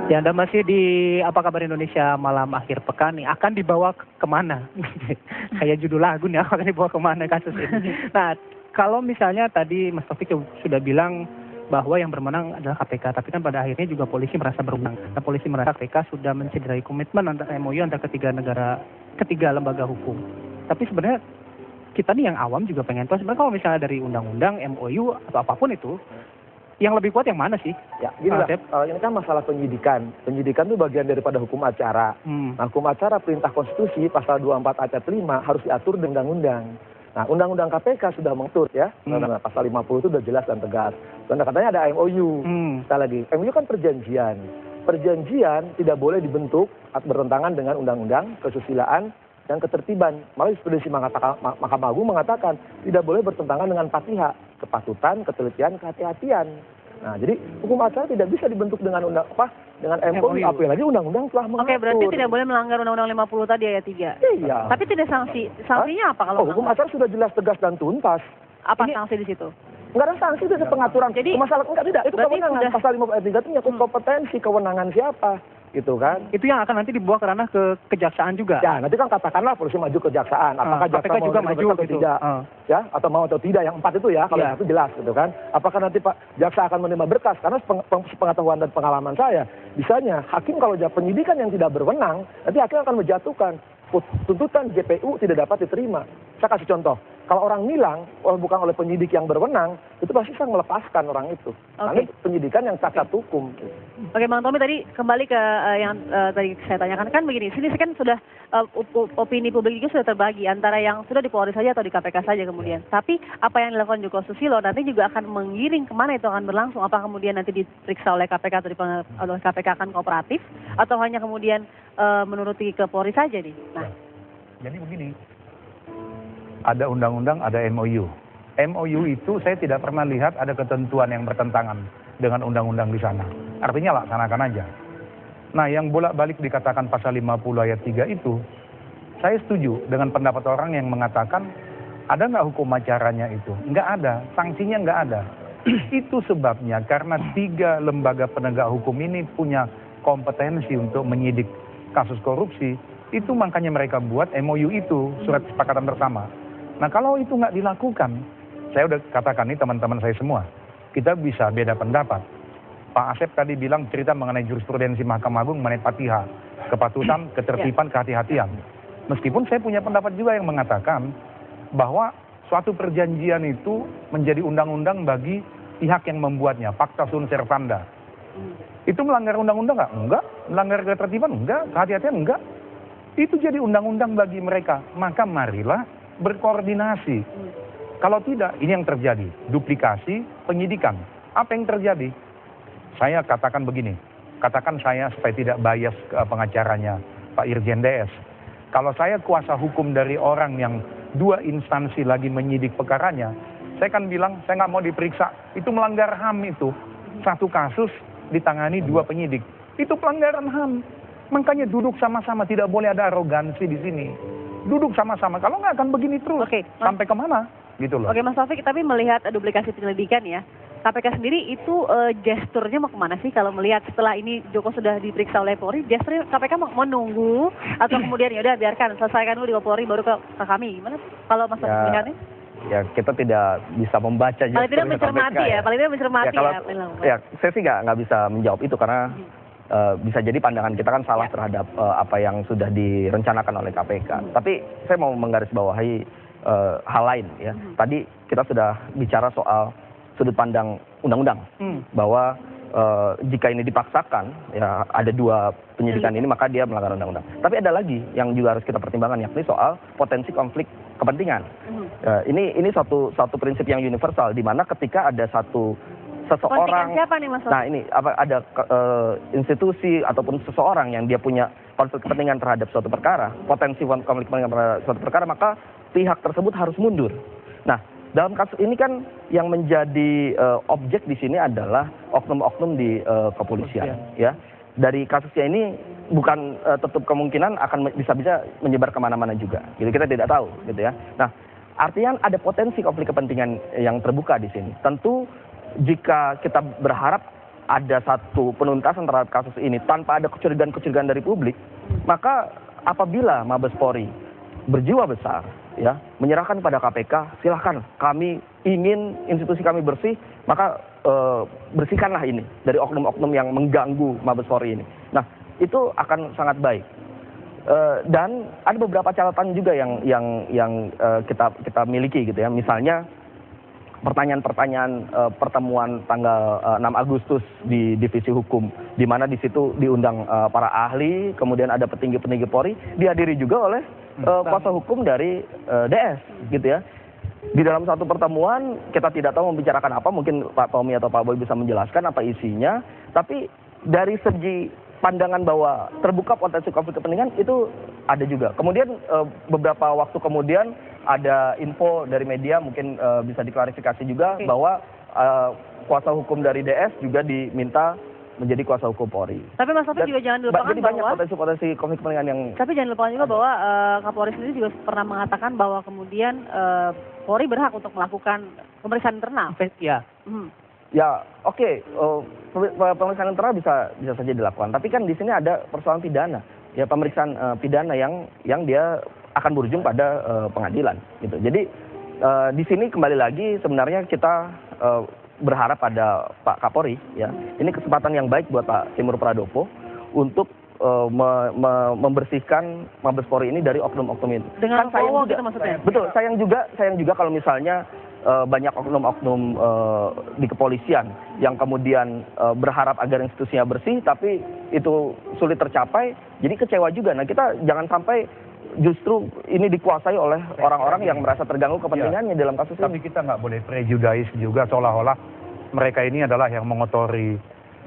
Ya, Anda masih di Apa Kabar Indonesia malam akhir pekan nih. Akan dibawa kemana? Kayak judul lagu nih, akan dibawa kemana kasus ini. Nah, kalau misalnya tadi Mas Taufik sudah bilang bahwa yang berwenang adalah KPK, tapi kan pada akhirnya juga polisi merasa berwenang. Nah, polisi merasa KPK sudah mencederai komitmen antara MOU antara ketiga lembaga hukum. Tapi sebenarnya kita nih yang awam juga pengen tahu sebenarnya kalau misalnya dari undang-undang, MOU atau apapun itu, yang lebih kuat yang mana sih? Ya, gini lah, ini kan masalah penyidikan. Penyidikan itu bagian daripada hukum acara. Nah, hukum acara perintah konstitusi pasal 24 ayat 5 harus diatur dengan undang-undang. Nah, undang-undang KPK sudah mengatur ya. Pasal 50 itu sudah jelas dan tegas. Dan katanya ada MOU. Sekali lagi, MOU kan perjanjian. Perjanjian tidak boleh dibentuk bertentangan dengan undang-undang, kesusilaan, dan ketertiban. Malah jurisprudensi Mahkamah Agung mengatakan tidak boleh bertentangan dengan 4 pihak. Kepatutan, ketelitian, kehati-hatian. Nah, jadi hukum acara tidak bisa dibentuk dengan dengan MOU, apalagi undang-undang telah mengatur. Oke, berarti tidak boleh melanggar Undang-Undang 50 tadi ayat 3. Iya. Tapi tidak sanksinya apa kalau hukum acara sudah jelas, tegas, dan tuntas. Apa sanksi di situ? Enggak ada sanksi, itu pengaturan. Jadi, masalah tidak, itu kewenangan. Pasal 50 ayat 3 itu menyangkut kompetensi, kewenangan siapa. Gitu kan. Itu yang akan nanti dibawa ke ranah ke kejaksaan juga. Ya, nanti kan katakanlah polisi maju ke kejaksaan. Apakah jaksa juga maju atau gitu. Tidak? Ya, atau mau atau tidak, yang 4 itu ya, kalau yang itu jelas gitu kan. Apakah nanti Pak jaksa akan menerima berkas? Karena pengetahuan dan pengalaman saya, bisanya hakim kalau penyidikan yang tidak berwenang, nanti hakim akan menjatuhkan tuntutan JPU tidak dapat diterima. Saya kasih contoh. Kalau orang nilang, bukan oleh penyidik yang berwenang, itu pasti saya melepaskan orang itu. Karena penyidikan yang cacat hukum. Oke, Bang Tommy, tadi kembali ke yang tadi saya tanyakan. Kan begini, sini kan sudah opini publik juga sudah terbagi antara yang sudah di Polri saja atau di KPK saja kemudian. Tapi apa yang dilakukan Joko Susilo nanti juga akan mengiring kemana itu akan berlangsung. Apakah kemudian nanti diperiksa oleh KPK atau oleh KPK akan kooperatif, atau hanya kemudian menuruti ke Polri saja nih? Nah, jadi begini. Ada undang-undang, ada MOU. MOU itu saya tidak pernah lihat ada ketentuan yang bertentangan dengan undang-undang di sana. Artinya laksanakan aja. Nah, yang bolak-balik dikatakan pasal 50 ayat 3 itu, saya setuju dengan pendapat orang yang mengatakan, ada nggak hukum acaranya itu? Nggak ada, sanksinya nggak ada. Itu sebabnya karena 3 lembaga penegak hukum ini punya kompetensi untuk menyidik kasus korupsi, itu makanya mereka buat MOU itu, surat kesepakatan bersama. Nah, kalau itu nggak dilakukan, saya udah katakan nih teman-teman saya semua, kita bisa beda pendapat. Pak Asep tadi bilang cerita mengenai jurisprudensi Mahkamah Agung mengenai patiha, kepatutan, ketertiban, kehati-hatian. Meskipun saya punya pendapat juga yang mengatakan bahwa suatu perjanjian itu menjadi undang-undang bagi pihak yang membuatnya, pacta sunt servanda. Itu melanggar undang-undang nggak? Enggak. Melanggar ketertiban? Enggak. Kehati-hatian? Enggak. Itu jadi undang-undang bagi mereka. Maka marilah berkoordinasi. Kalau tidak, ini yang terjadi. Duplikasi penyidikan. Apa yang terjadi? Saya katakan begini. Katakan saya supaya tidak bias ke pengacaranya Pak Irjen DS. Kalau saya kuasa hukum dari orang yang 2 instansi lagi menyidik perkaranya, saya kan bilang saya nggak mau diperiksa. Itu melanggar HAM itu. Satu kasus ditangani 2 penyidik. Itu pelanggaran HAM. Makanya duduk sama-sama, tidak boleh ada arogansi di sini. Duduk sama-sama, kalau nggak akan begini terus. Sampai kemana? Gitu loh. Oke, Mas Taufik, tapi melihat duplikasi penyelidikan ya, KPK sendiri itu gesturnya mau kemana sih kalau melihat setelah ini Joko sudah diperiksa oleh Polri, gesturnya KPK mau menunggu atau kemudian ya udah biarkan selesaikan dulu di Polri baru ke kami, gimana kalau Mas Taufik melihatnya? Ya, kita tidak bisa membaca paling tidak mencermati ya, paling tidak mencermati ya. Saya sih nggak bisa menjawab itu karena bisa jadi pandangan kita kan salah terhadap apa yang sudah direncanakan oleh KPK. Tapi saya mau menggarisbawahi hal lain ya. Tadi kita sudah bicara soal sudut pandang undang-undang bahwa jika ini dipaksakan ya ada 2 penyidikan ini maka dia melanggar undang-undang. Tapi ada lagi yang juga harus kita pertimbangkan yakni soal potensi konflik kepentingan. Ini satu prinsip yang universal di mana ketika ada seseorang, siapa nih, Mas? Nah ini ada institusi ataupun seseorang yang dia punya konflik kepentingan terhadap suatu perkara, potensi konflik kepentingan terhadap suatu perkara, maka pihak tersebut harus mundur. Nah, dalam kasus ini kan yang menjadi objek di sini adalah oknum-oknum di kepolisian, ya. Dari kasusnya ini bukan tertutup kemungkinan akan bisa-bisa menyebar kemana-mana juga. Gitu kita tidak tahu, gitu ya. Nah, artinya ada potensi konflik kepentingan yang terbuka di sini. Tentu jika kita berharap ada satu penuntasan terhadap kasus ini tanpa ada kecurigaan-kecurigaan dari publik, maka apabila Mabes Polri berjiwa besar, ya, menyerahkan pada KPK, silahkan, kami ingin institusi kami bersih, maka bersihkanlah ini dari oknum-oknum yang mengganggu Mabes Polri ini. Nah, itu akan sangat baik. Dan ada beberapa catatan juga yang kita miliki gitu ya. Misalnya pertanyaan-pertanyaan pertemuan tanggal 6 Agustus di Divisi Hukum, di mana di situ diundang para ahli, kemudian ada petinggi-petinggi Polri, dihadiri juga oleh kuasa hukum dari DS gitu ya. Di dalam satu pertemuan kita tidak tahu membicarakan apa, mungkin Pak Tommy atau Pak Boy bisa menjelaskan apa isinya, tapi dari segi pandangan bahwa terbuka potensi konflik kepentingan itu ada juga. Kemudian beberapa waktu kemudian ada info dari media, mungkin bisa diklarifikasi juga bahwa kuasa hukum dari DS juga diminta menjadi kuasa hukum Polri. Tapi Mas Taufik juga jangan dilupakan jadi bahwa banyak potensi-potensi konflik kepentingan yang... Tapi jangan lupakan juga bahwa Kapolri sendiri juga pernah mengatakan bahwa kemudian Polri berhak untuk melakukan pemeriksaan internal. Ya. Ya, oke, pemeriksaan internal bisa saja dilakukan. Tapi kan di sini ada persoalan pidana, ya, pemeriksaan pidana yang dia akan berujung pada pengadilan, gitu. Jadi di sini kembali lagi sebenarnya kita berharap pada Pak Kapolri, ya, ini kesempatan yang baik buat Pak Timur Pradopo untuk membersihkan Mabes Polri ini dari oknum-oknum itu. Dengan kan sayang juga, gitu maksudnya? Betul, sayang juga kalau misalnya banyak oknum-oknum di kepolisian yang kemudian berharap agar institusinya bersih, tapi itu sulit tercapai, jadi kecewa juga. Nah, kita jangan sampai justru ini dikuasai oleh orang-orang yang merasa terganggu kepentingannya dalam kasus ini. Tapi kita nggak boleh prejudis juga seolah-olah mereka ini adalah yang mengotori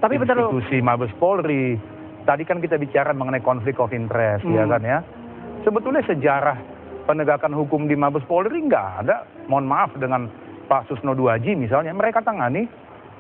institusi Mabes Polri. Tadi kan kita bicara mengenai konflik of interest, ya kan ya. Sebetulnya sejarah penegakan hukum di Mabes Polri nggak ada. Mohon maaf dengan Pak Susno Duaji misalnya, mereka tangani.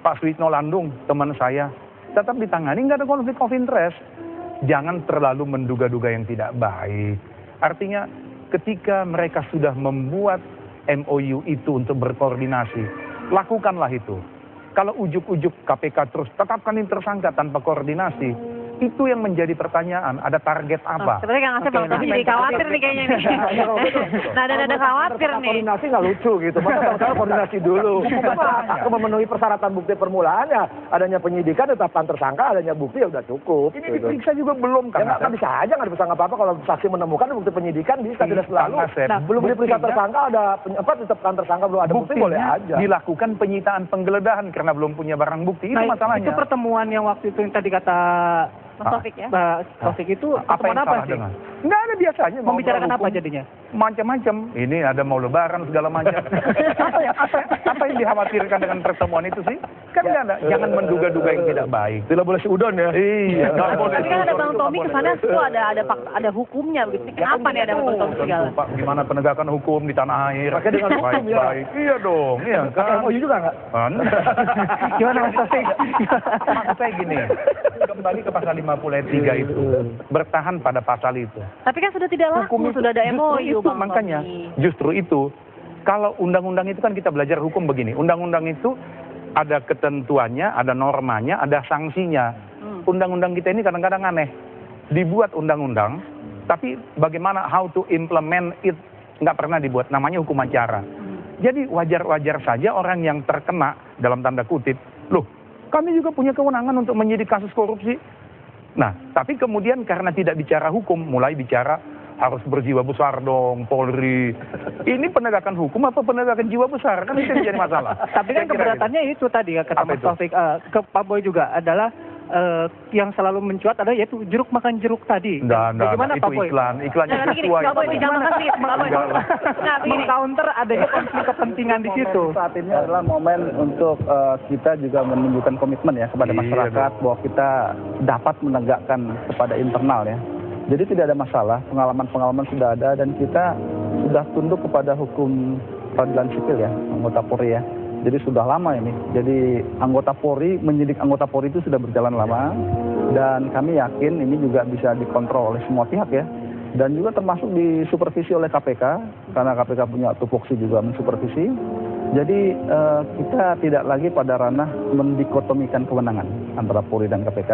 Pak Suitno Landung, teman saya, tetap ditangani, nggak ada konflik of interest. Jangan terlalu menduga-duga yang tidak baik. Artinya ketika mereka sudah membuat MOU itu untuk berkoordinasi, lakukanlah itu. Kalau ujuk-ujuk KPK terus tetapkan ini tersangka tanpa koordinasi, itu yang menjadi pertanyaan, ada target apa? Sebenarnya Kang Asep jadi khawatir nih kayaknya nih. Nah, ada khawatir nih. Koordinasi nggak lucu gitu, maka kalau koordinasi dulu. Aku memenuhi persyaratan bukti permulaannya, adanya penyidikan tetapkan tersangka, adanya bukti ya udah cukup. Ini diperiksa juga belum kan? Ya nggak bisa aja, nggak bisa apa-apa kalau saksi menemukan bukti penyidikan bisa tidak selalu. Nah, belum diperiksa tersangka ada ditetapkan tersangka belum ada bukti boleh aja. Dilakukan penyitaan penggeledahan karena belum punya barang bukti, itu masalahnya. Itu pertemuan yang waktu itu yang tadi kata Mas Taufik ya? Taufik itu apa yang salah sih? dengan? Nggak ada biasanya. Membicarakan apa jadinya? Macam-macam. Ini ada mau lebaran segala macam. apa yang dikhawatirkan dengan pertemuan itu sih? Kan nggak ada. Jangan menduga-duga yang tidak baik. Tidak boleh seudon ya. Iya. Tapi kan ada Bang Tommy kesana itu ada hukumnya begitu. Kenapa nih ada Bang Tommy segala? Pak, gimana penegakan hukum di tanah air? Pakai dengan hukum ya. Baik. Iya dong. Iya kan. MOU juga nggak? Gimana Mas Taufik? Maksud saya gini, kembali ke pasal 50 ayat 3 itu, bertahan pada pasal itu. Tapi kan sudah tidak laku, sudah ada MOU Bang Makanya, Tommy. justru itu, kalau undang-undang itu kan kita belajar hukum begini, undang-undang itu ada ketentuannya, ada normanya, ada sanksinya. Undang-undang kita ini kadang-kadang aneh. Dibuat undang-undang, tapi bagaimana how to implement it, nggak pernah dibuat, namanya hukum acara. Jadi wajar-wajar saja orang yang terkena, dalam tanda kutip, loh, kami juga punya kewenangan untuk menyidik kasus korupsi. Nah, tapi kemudian karena tidak bicara hukum, mulai bicara harus berjiwa besar dong, Polri. Ini penegakan hukum apa penegakan jiwa besar? Kan itu yang jadi masalah. Tapi kan keberatannya itu tadi kata Mas Taufik, ke Pak Boy juga adalah yang selalu mencuat adalah yaitu jeruk makan jeruk tadi. Bagaimana Pak Boy? Iklannya Gini, sesuai. Pak Boy, jangan makan sedikit, Pak Boy. Nah, begini. Meng-counter adanya konflik kepentingan di situ. Saat ini adalah momen untuk kita juga menunjukkan komitmen ya kepada masyarakat bahwa kita dapat menegakkan kepada internal ya. Jadi tidak ada masalah, pengalaman-pengalaman sudah ada dan kita sudah tunduk kepada hukum peradilan sipil ya, anggota Polri ya. Jadi sudah lama ini. Jadi anggota Polri, menyidik anggota Polri itu sudah berjalan lama dan kami yakin ini juga bisa dikontrol oleh semua pihak ya. Dan juga termasuk disupervisi oleh KPK karena KPK punya tupoksi juga mensupervisi. Jadi kita tidak lagi pada ranah mendikotomikan kewenangan antara Polri dan KPK.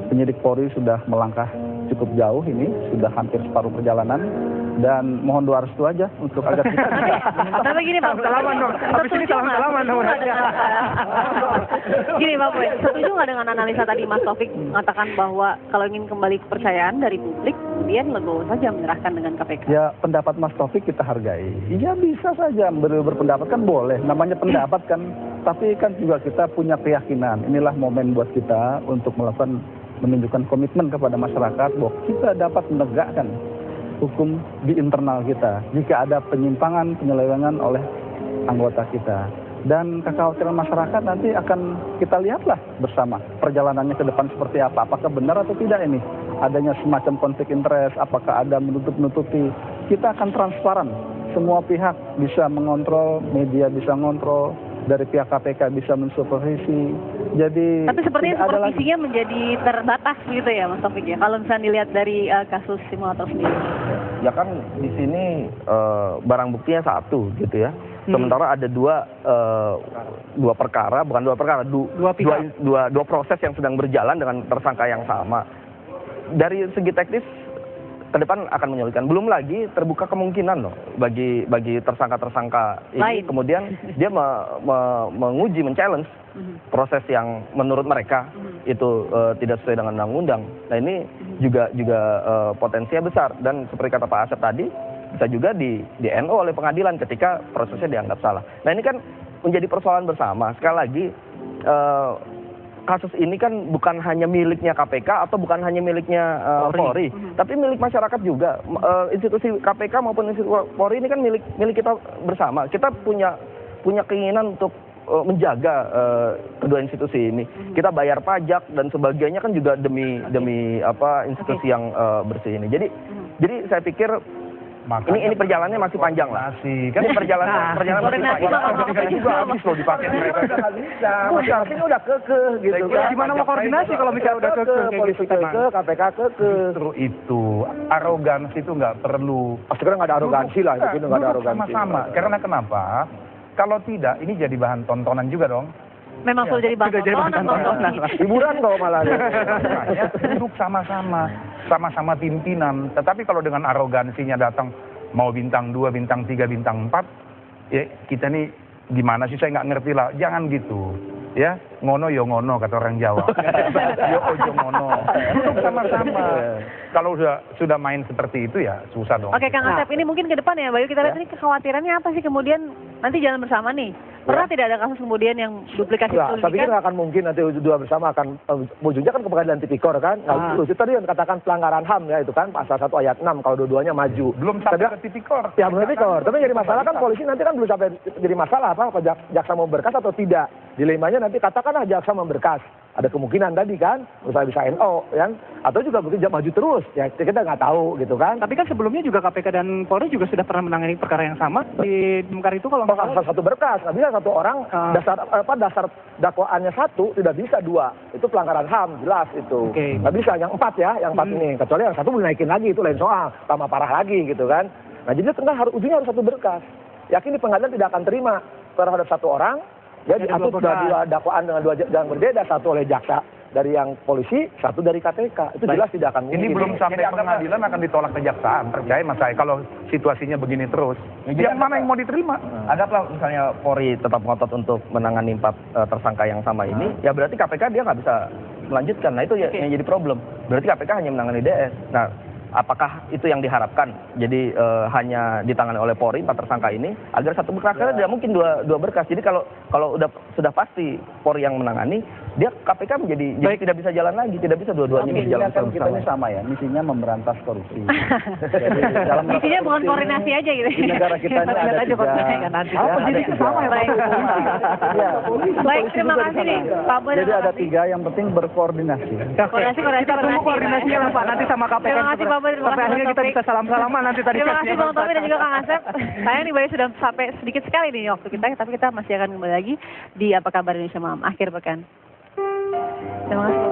Penyidik Polri sudah melangkah cukup jauh ini, sudah hampir separuh perjalanan. Dan mohon doa restu aja untuk agar kita Tapi gini Pak, Salaman dong. Habis ini salaman dong. Gini Pak Boy, setuju nggak dengan analisa tadi Mas Taufik mengatakan bahwa kalau ingin kembali kepercayaan dari publik, kemudian legowo saja menyerahkan dengan KPK? ya pendapat Mas Taufik kita hargai. Iya bisa saja berpendapat kan boleh, namanya pendapat kan. Tapi kan juga kita punya keyakinan. Inilah momen buat kita untuk menunjukkan komitmen kepada masyarakat bahwa kita dapat menegakkan hukum di internal kita jika ada penyimpangan, penyelewengan oleh anggota kita. Dan kekhawatiran masyarakat nanti akan kita lihatlah bersama perjalanannya ke depan seperti apa. Apakah benar atau tidak ini adanya semacam konflik interest, apakah ada menutup-nutupi. Kita akan transparan, semua pihak bisa mengontrol, media bisa mengontrol, dari pihak KPK bisa mensupervisi. Jadi tapi sepertinya tidak ada lagi. supervisinya menjadi terbatas gitu ya Mas Taufik ya, kalau misalnya dilihat dari kasus simulator sendiri. Ya kan di sini barang buktinya satu gitu ya. Sementara ada dua perkara, bukan dua perkara, dua proses yang sedang berjalan dengan tersangka yang sama. Dari segi teknis ke depan akan menyulitkan. Belum lagi terbuka kemungkinan loh bagi tersangka-tersangka ini Lain. kemudian dia menguji, men-challenge proses yang menurut mereka itu tidak sesuai dengan undang-undang. Nah ini juga potensinya besar dan seperti kata Pak Asep tadi bisa juga di NO oleh pengadilan ketika prosesnya dianggap salah. Nah ini kan menjadi persoalan bersama. Sekali lagi kasus ini kan bukan hanya miliknya KPK atau bukan hanya miliknya Polri, tapi milik masyarakat juga. Institusi KPK maupun institusi Polri ini kan milik kita bersama. Kita punya keinginan untuk menjaga kedua institusi ini. Kita bayar pajak dan sebagainya kan juga demi institusi yang bersih ini. Jadi saya pikir ini perjalanannya masih panjang lah. Kan Ini perjalanan masih panjang. juga habis loh dipakai mereka. Masyarakat udah kekeh gitu kan. Gimana mau koordinasi kalau misalnya udah kekeh? Polisi kekeh, KPK kekeh. Justru itu, arogansi itu nggak perlu. Sekarang nggak ada arogansi lah, itu nggak ada Duduk arogansi. sama-sama. Karena kenapa? Kalau tidak, ini jadi bahan tontonan juga dong. Memang sudah jadi bahan tontonan. Hiburan kok malah. Makanya duduk sama-sama pimpinan. Tetapi kalau dengan arogansinya datang mau bintang 2, bintang 3, bintang 4, ya kita nih gimana sih, saya nggak ngerti lah. Jangan gitu. Ya, ngono yo ngono kata orang Jawa. Yo ojo ngono. Duduk sama-sama. Kalau sudah main seperti itu ya susah dong. Oke Kang Asep, ini mungkin ke depan ya Bayu, kita lihat ini kekhawatirannya apa sih kemudian nanti jalan bersama nih. Pernah tidak ada kasus kemudian yang duplikasi Saya pikir nggak akan mungkin nanti dua bersama akan wujudnya kan ke pengadilan tipikor kan. Nah, itu tadi yang katakan pelanggaran HAM ya itu kan pasal 1 ayat 6 kalau dua-duanya maju. Belum sampai ke tipikor. Ya belum tipikor. Tapi jadi masalah kan polisi nanti kan belum sampai jadi masalah apa jaksa mau berkas atau tidak. Dilemanya nanti katakanlah jaksa memberkas. Ada kemungkinan tadi kan, misalnya bisa NO, ya, atau juga mungkin maju terus, ya kita nggak tahu gitu kan. Tapi kan sebelumnya juga KPK dan Polri juga sudah pernah menangani perkara yang sama di Mekar itu kalau nggak salah. Satu berkas, nggak bisa satu orang dasar dakwaannya satu tidak bisa dua, itu pelanggaran HAM jelas itu. Nggak bisa yang 4 ya, yang 4 ini, kecuali yang 1 boleh naikin lagi itu lain soal, tambah parah lagi gitu kan. Nah jadi ujungnya harus satu berkas. Yakin di pengadilan tidak akan terima terhadap satu orang. Ya diatur dua dakwaan dengan 2 yang berbeda, satu oleh jaksa dari yang polisi, satu dari KPK. Itu jelas tidak akan mungkin. Ini belum sampai pengadilan akan ditolak kejaksaan. Percaya mas saya kalau situasinya begini terus. Yang mana yang mau diterima? Anggaplah misalnya Polri tetap ngotot untuk menangani 4 tersangka yang sama ini, ya berarti KPK dia nggak bisa melanjutkan. Nah itu yang jadi problem. Berarti KPK hanya menangani DS. Nah apakah itu yang diharapkan? Jadi hanya ditangani oleh Polri 4 tersangka ini agar satu berkas, karena tidak mungkin dua berkas. Jadi kalau sudah pasti Polri yang menangani, dia KPK jadi tidak bisa jalan lagi, tidak bisa dua-duanya berjalan kan kita bersama. ini sama ya, misinya memberantas korupsi. Jadi dalam misinya bukan koordinasi aja gitu. Di negara kita ini ada 3. Baik, terima kasih nih Pak Boy. Jadi ada 3 yang penting berkoordinasi. Koordinasinya lah Pak nanti sama KPK. Terima kasih Pak Boy, terima kasih akhirnya kita bisa salam-salaman nanti tadi. Terima kasih Bang Tommy dan juga Kang Asep. Sayang nih Bayu sudah sampai sedikit sekali nih waktu kita, tapi kita masih akan kembali lagi di Apa Kabar Indonesia Malam akhir pekan. Terima kasih.